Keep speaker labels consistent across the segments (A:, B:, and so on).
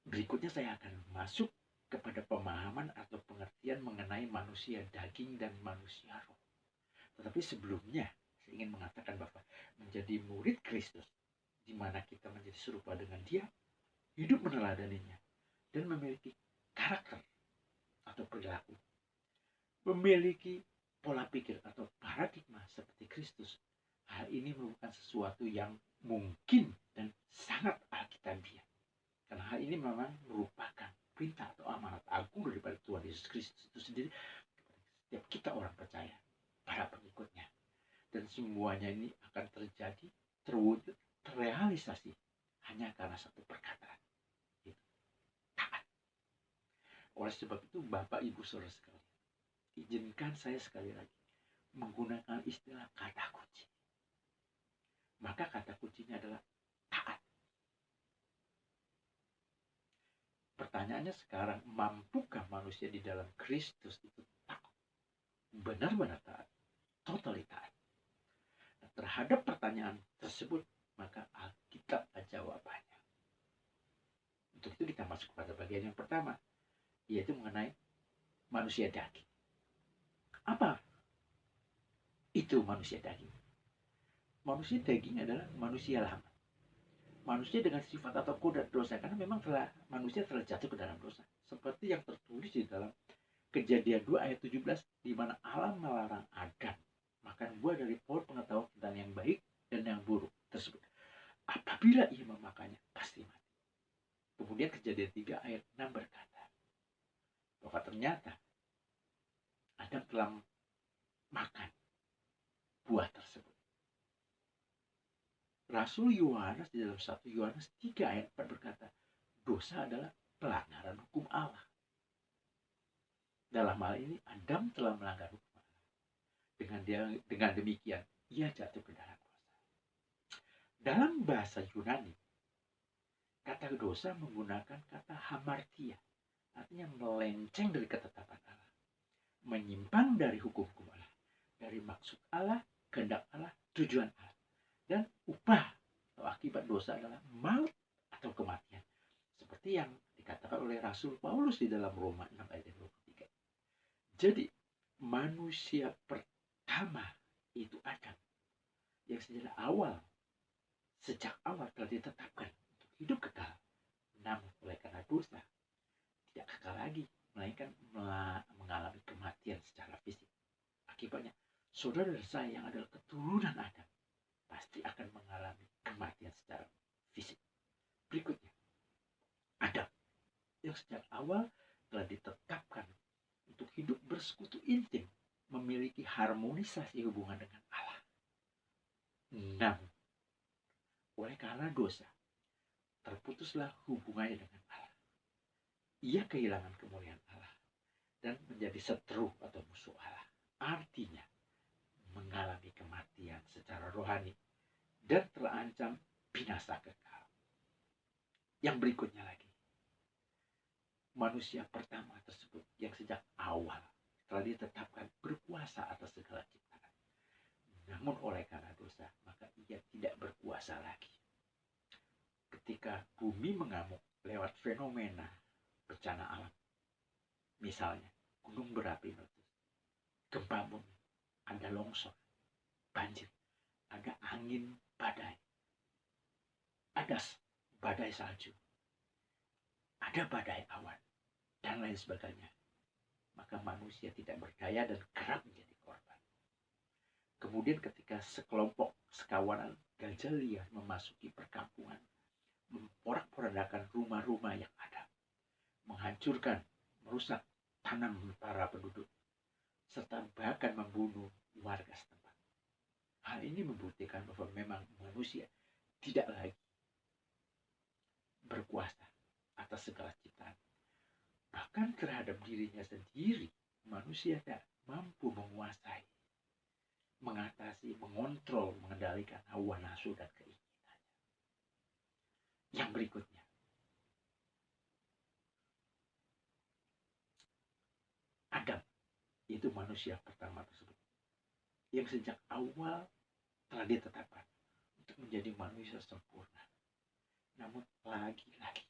A: Berikutnya saya akan masuk kepada pemahaman atau pengertian mengenai manusia daging dan manusia roh. Tetapi sebelumnya, saya ingin mengatakan bahwa menjadi murid Kristus, di mana kita menjadi serupa dengan Dia, hidup meneladaninya, dan memiliki karakter atau perilaku, memiliki pola pikir atau paradigma seperti Kristus. Hal ini merupakan sesuatu yang mungkin dan sangat alkitabiah. Karena hal ini memang merupakan perintah atau amanat agung daripada Tuhan Yesus Kristus itu sendiri kepada setiap kita orang percaya, para pengikutnya. Dan semuanya ini akan terjadi, terwujud, terrealisasi hanya karena satu perkataan, itu taat. Oleh sebab itu, Bapak Ibu Saudara sekalian, izinkan saya sekali lagi menggunakan istilah kata kunci. Maka kata kuncinya adalah taat. Pertanyaannya sekarang, mampukah manusia di dalam Kristus itu taat? Benar-benar taat, totally taat. Nah, terhadap pertanyaan tersebut, maka Alkitab jawabannya. Untuk itu kita masuk pada bagian yang pertama, yaitu mengenai manusia daging. Apa itu manusia daging? Manusia daging adalah manusia lama. Manusia dengan sifat atau kodrat dosa, karena memang manusia telah jatuh ke dalam dosa. Seperti yang tertulis di dalam Kejadian 2 ayat 17, di mana Allah melarang Adam makan buah dari pohon pengetahuan tentang yang baik dan yang buruk tersebut. Apabila ia memakannya, pasti mati. Kemudian Kejadian 3 ayat 6 berkata bahwa ternyata Adam telah makan buah tersebut. Rasul Yohanes di dalam 1 Yohanes 3 ayat 4 berkata, dosa adalah pelanggaran hukum Allah. Dalam hal ini Adam telah melanggar hukum Allah. Dengan demikian ia jatuh ke dalam dosa. Dalam bahasa Yunani, kata dosa menggunakan kata hamartia, artinya melenceng dari ketetapan Allah, menyimpang dari hukum-hukum Allah, dari maksud Allah, kehendak Allah, tujuan Allah. Dan upah atau akibat dosa adalah maut atau kematian. Seperti yang dikatakan oleh Rasul Paulus di dalam Roma 6 ayat 23. Jadi manusia pertama itu Adam, yang sejak awal telah ditetapkan untuk hidup kekal. Namun oleh karena dosa tidak kekal lagi, melainkan mengalami kematian secara fisik. Akibatnya saudara saya yang adalah keturunan Adam pasti akan mengalami kematian secara fisik. Berikutnya, Adam yang sejak awal telah ditetapkan untuk hidup bersekutu intim, memiliki harmonisasi hubungan dengan Allah. Namun, oleh karena dosa, terputuslah hubungannya dengan Allah. Ia kehilangan kemuliaan Allah dan menjadi seteru atau musuh Allah. Artinya, mengalami kematian secara rohani dan terancam binasa kekal. Yang berikutnya lagi, manusia pertama tersebut yang sejak awal telah ditetapkan berkuasa atas segala ciptaan. Namun oleh karena dosa, maka ia tidak berkuasa lagi. Ketika bumi mengamuk lewat fenomena bencana alam, misalnya gunung berapi meletus, gempa bumi, ada longsor, banjir, ada angin badai, ada badai salju, ada badai awan, dan lain sebagainya. Maka manusia tidak berdaya dan kerap menjadi korban. Kemudian ketika sekelompok sekawanan gajah liar memasuki perkampungan, memporak-porandakan rumah-rumah yang ada, menghancurkan, merusak tanam para penduduk, serta bahkan membunuh warga setempat. Hal ini membuktikan bahwa memang manusia tidak lagi berkuasa atas segala ciptaan. Bahkan terhadap dirinya sendiri, manusia tidak mampu menguasai, mengatasi, mengontrol, mengendalikan hawa nafsu dan keinginannya. Yang berikutnya, Adam, itu manusia pertama tersebut, yang sejak awal telah ditetapkan untuk menjadi manusia sempurna. Namun lagi-lagi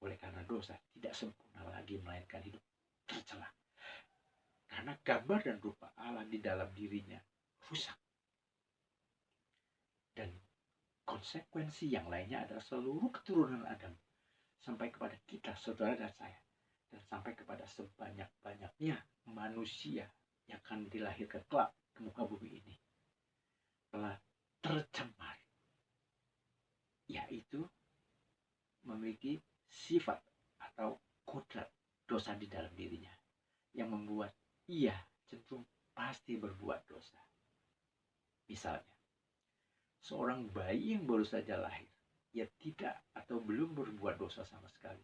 A: oleh karena dosa tidak sempurna lagi, melainkan hidup tercela. Karena gambar dan rupa Allah di dalam dirinya rusak. Dan konsekuensi yang lainnya adalah seluruh keturunan Adam sampai kepada kita, saudara dan saya, dan sampai kepada sebanyak-banyaknya manusia yang akan dilahirkan kelak ke muka bumi ini telah tercemar, yaitu memiliki sifat atau kodrat dosa di dalam dirinya yang membuat ia cenderung pasti berbuat dosa. Misalnya, seorang bayi yang baru saja lahir, ia tidak atau belum berbuat dosa sama sekali.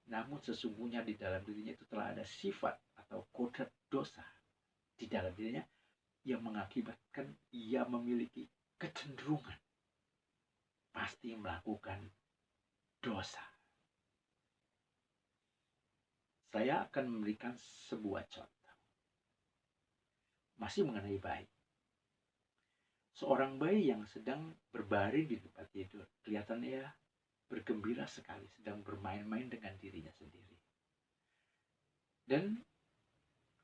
A: Namun sesungguhnya di dalam dirinya itu telah ada sifat atau kodrat dosa di dalam dirinya yang mengakibatkan ia memiliki kecenderungan pasti melakukan dosa. Saya akan memberikan sebuah contoh. Masih mengenai bayi. Seorang bayi yang sedang berbaring di tempat tidur, kelihatannya bergembira sekali, sedang bermain-main dengan dirinya sendiri. Dan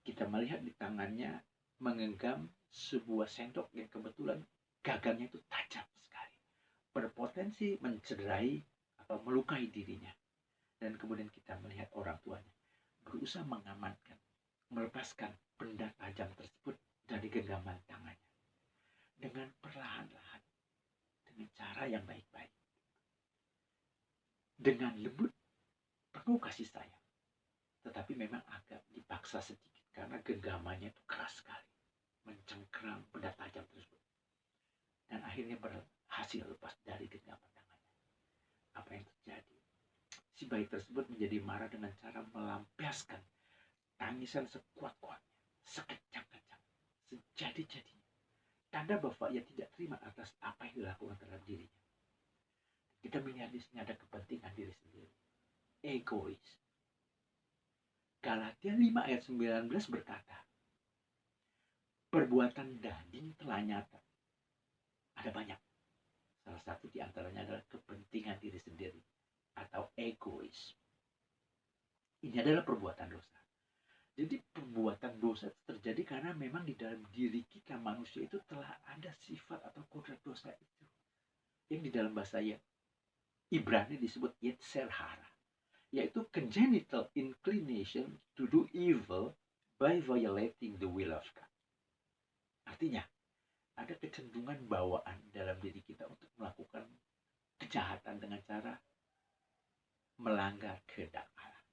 A: kita melihat di tangannya menggenggam sebuah sendok yang kebetulan gagangnya itu tajam sekali, berpotensi mencederai atau melukai dirinya. Dan kemudian kita melihat orang tuanya berusaha mengamankan, melepaskan benda tajam tersebut dari genggaman tangannya dengan perlahan-lahan, dengan cara yang baik-baik, dengan lembut, penuh kasih sayang. Tetapi memang agak dipaksa sedikit karena genggamannya itu keras sekali, mencengkeram benda tajam tersebut, dan akhirnya berhasil lepas dari genggaman tangannya. Apa yang terjadi? Si bayi tersebut menjadi marah dengan cara melampiaskan tangisan sekuat-kuatnya, sekejang-kejang, sejadi-jadinya. Tanda bahwa ia tidak terima atas apa yang dilakukan terhadap dirinya. Kita melihat di sini ada kepentingan diri sendiri, egois. Galatia 5 ayat 19 berkata, perbuatan daging telah nyata. Ada banyak. Salah satu di antaranya adalah kepentingan diri sendiri atau egois. Ini adalah perbuatan dosa. Jadi perbuatan dosa terjadi karena memang di dalam diri kita manusia itu telah ada sifat atau kodrat dosa itu. Yang di dalam bahasa Ibrani disebut Yetzer Hara, yaitu congenital inclination to do evil by violating the will of God. Artinya, ada kecenderungan bawaan dalam diri kita untuk melakukan kejahatan dengan cara melanggar kehendak Allah.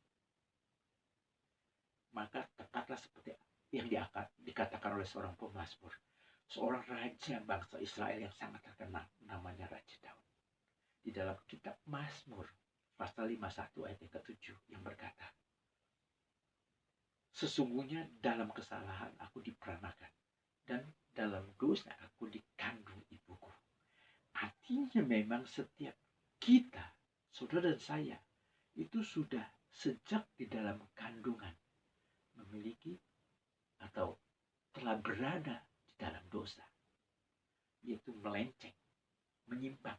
A: Maka tepatlah seperti yang dikatakan oleh seorang pemazmur, seorang raja bangsa Israel yang sangat terkenal, namanya Raja Daud. Di dalam kitab Mazmur pasal 51 ayat yang ke-7 yang berkata, sesungguhnya dalam kesalahan aku diperanakan, dan dalam dosa aku dikandung ibuku. Artinya memang setiap kita, saudara dan saya, itu sudah sejak di dalam kandungan memiliki atau telah berada di dalam dosa, yaitu melenceng, menyimpang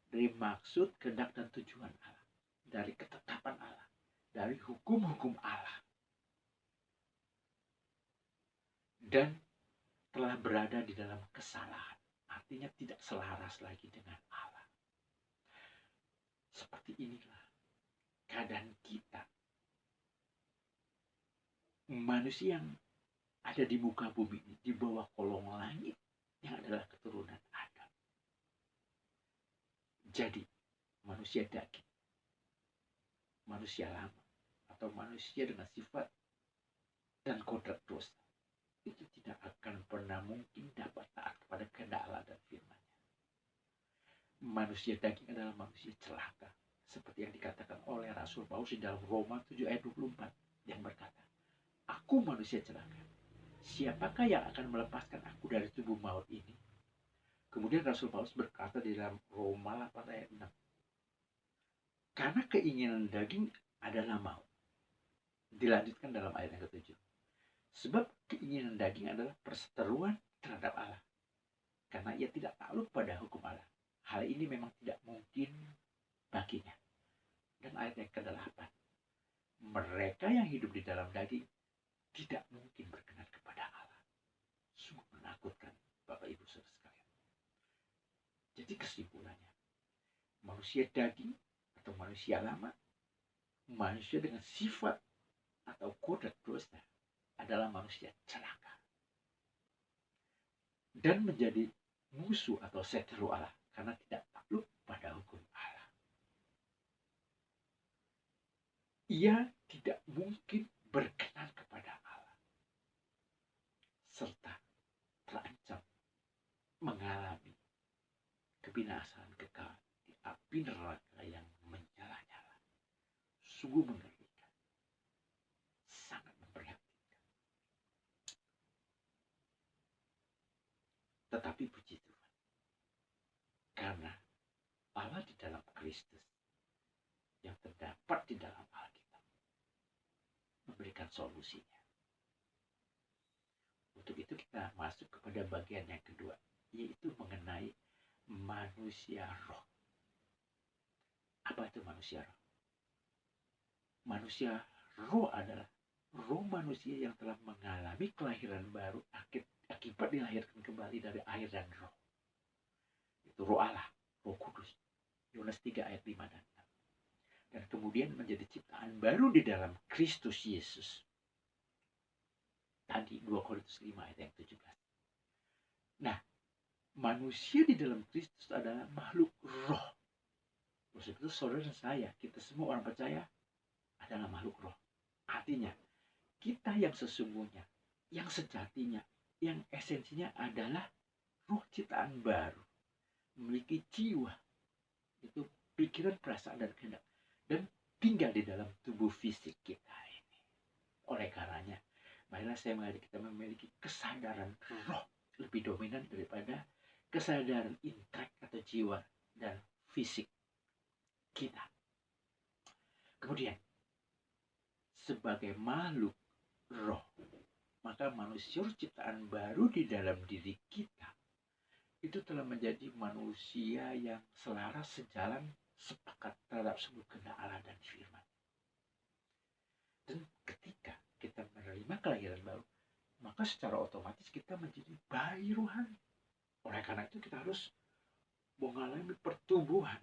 A: dari maksud, kehendak, dan tujuan Allah, dari ketetapan Allah, dari hukum-hukum Allah, dan telah berada di dalam kesalahan, artinya tidak selaras lagi dengan Allah. Seperti inilah keadaan kita, manusia yang ada di muka bumi ini, di bawah kolong langit, yang adalah keturunan Adam. Jadi manusia daging, manusia lama, atau manusia dengan sifat dan kodrat dosa, itu tidak akan pernah mungkin dapat taat kepada kehendak Allah dan firman-Nya. Manusia daging adalah manusia celaka, seperti yang dikatakan oleh Rasul Paulus di dalam Roma 7 ayat 24 yang berkata, aku manusia celaka, siapakah yang akan melepaskan aku dari tubuh maut ini? Kemudian Rasul Paulus berkata di dalam Roma 8 ayat 6, karena keinginan daging adalah maut. Dilanjutkan dalam ayat yang ke-7, sebab keinginan daging adalah perseteruan terhadap Allah, karena ia tidak takluk pada hukum Allah. Hal ini memang tidak mungkin baginya. Dan ayat yang ke-8, mereka yang hidup di dalam daging tidak mungkin berkenan kepada Allah. Sungguh menakutkan, Bapak Ibu Saudara sekalian. Jadi kesimpulannya, manusia daging atau manusia lama, manusia dengan sifat atau kodrat dosa adalah manusia celaka dan menjadi musuh atau seteru Allah karena tidak takluk pada hukum Allah. Ia tidak mungkin berkenan kepada Allah serta terancam mengalami kebinasaan kekal di api neraka yang menyala-nyala. Sungguh mengerikan, sangat memprihatinkan. Tetapi puji Tuhan, karena Allah di dalam Kristus yang terdapat di dalam Alkitab memberikan solusinya. Untuk itu kita masuk kepada bagian yang kedua, yaitu mengenai manusia roh. Apa itu manusia roh? Manusia roh adalah roh manusia yang telah mengalami kelahiran baru akibat dilahirkan kembali dari air dan roh. Itu roh Allah, roh kudus. Yohanes 3 ayat 5 dan 6. Dan kemudian menjadi ciptaan baru di dalam Kristus Yesus. Tadi 2 Korintus 5 ayat yang 17. Nah, manusia di dalam Kristus adalah makhluk roh. Maksud itu saudara dan saya, kita semua orang percaya adalah makhluk roh. Artinya, kita yang sesungguhnya, yang sejatinya, yang esensinya adalah roh ciptaan baru. Memiliki jiwa, itu pikiran, perasaan, dan kehendak. Dan tinggal di dalam tubuh fisik kita ini. Oleh karenanya, marilah saya mengajak kita memiliki kesadaran roh lebih dominan daripada kesadaran intelek atau jiwa dan fisik kita. Kemudian, sebagai makhluk roh, maka manusia ciptaan baru di dalam diri kita itu telah menjadi manusia yang selaras, sejalan, sepakat terhadap seluruh kehendak Allah dan firman. Dan ketika kita menerima kelahiran baru, maka secara otomatis kita menjadi bayi rohani. Oleh karena itu kita harus mengalami pertumbuhan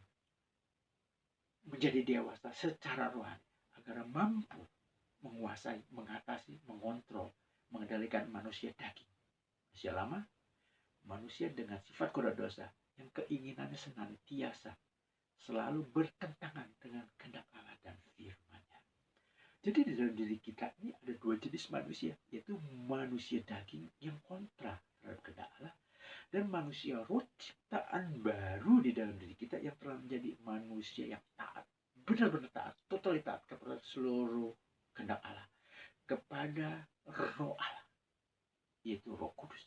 A: menjadi dewasa secara rohani agar mampu menguasai, mengatasi, mengontrol, mengendalikan manusia daging. Manusia lama, manusia dengan sifat kodrat dosa yang keinginannya senantiasa selalu bertentangan dengan kehendak Allah dan firman-Nya. Jadi di dalam diri kita ini ada dua jenis manusia, yaitu manusia daging yang kontra terhadap kehendak Allah dan manusia roh ciptaan baru di dalam diri kita yang telah menjadi manusia yang taat, benar-benar taat, totali taat kepada seluruh kehendak Allah, kepada roh Allah, yaitu Roh Kudus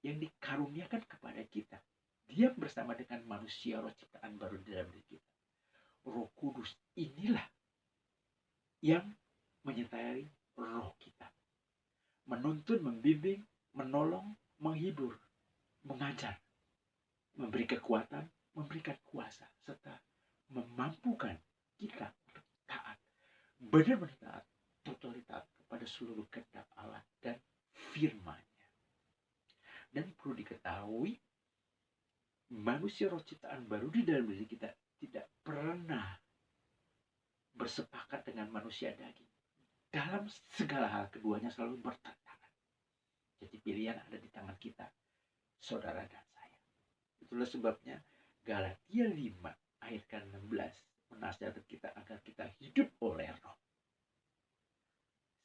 A: yang dikaruniakan kepada kita. Dia bersama dengan manusia roh ciptaan baru di dalam diri kita. Roh Kudus inilah yang menyertai roh kita, menuntun, membimbing, menolong, menghibur, mengajar, memberi kekuatan, memberikan kuasa, serta memampukan kita untuk taat, benar-benar taat, totali taat kepada seluruh kehendak Allah dan firman-Nya. Dan perlu diketahui, manusia roh ciptaan baru di dalam diri kita tidak pernah bersepakat dengan manusia daging. Dalam segala hal keduanya selalu bertentangan. Jadi pilihan ada di tangan kita, saudara dan saya. Itulah sebabnya Galatia 5 ayat ke-16 menasihatkan kita agar kita hidup oleh roh.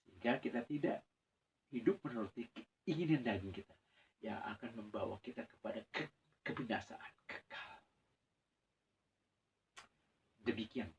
A: Sehingga kita tidak hidup menuruti keinginan daging kita yang akan membawa kita kepada kebinasaan kekal. Demikian